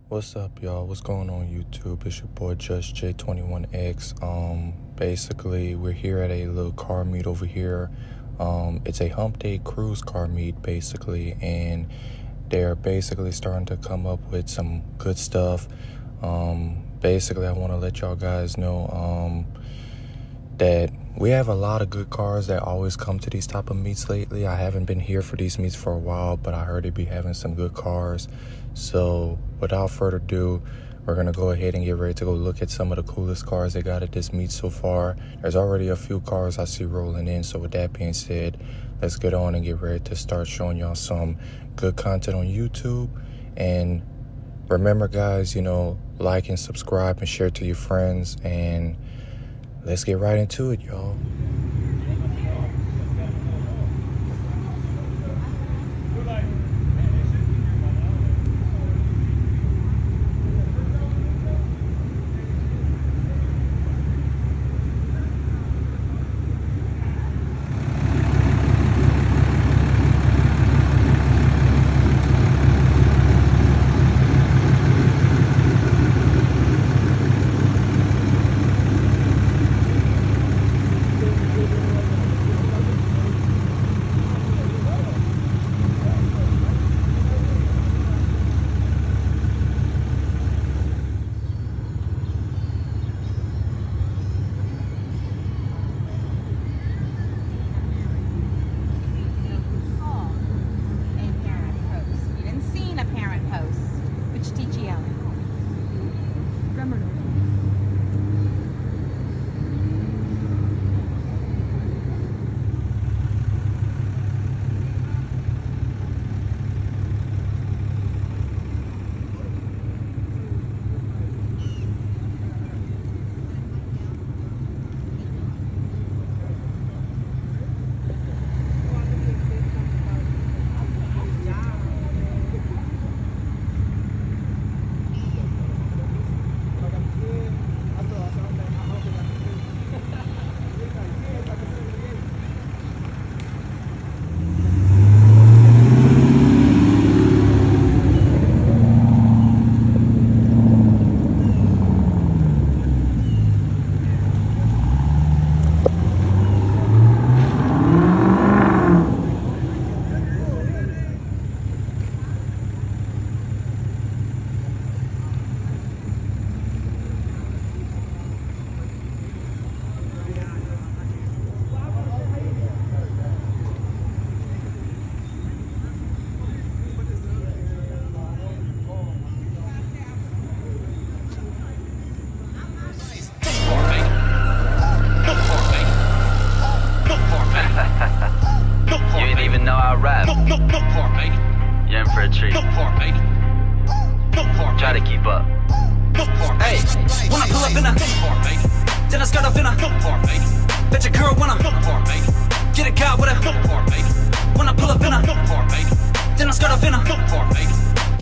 What's up, y'all? What's going on YouTube? It's your boy Just J21X. Basically, we're here at a little car meet over here. It's a Hump Day cruise car meet, basically, and they're basically starting to come up with some good stuff. Basically, I want to let y'all guys know that we have a lot of good cars that always come to these type of meets lately. I haven't been here for these meets for a while, but I heard they be having some good cars. So without further ado, we're gonna go ahead and get ready to go look at some of the coolest cars they got at this meet so far. There's already a few cars I see rolling in. So with that being said, let's get on and get ready to start showing y'all some good content on YouTube. And remember, guys, like and subscribe and share to your friends, and let's get right into it, y'all. You ain't even know I rap. You're in for a treat. Try to keep up. Hey, when I pull up in a, then I start off in a, bet your girl wanna get a guy with a. When I pull up in a, then I start off in a,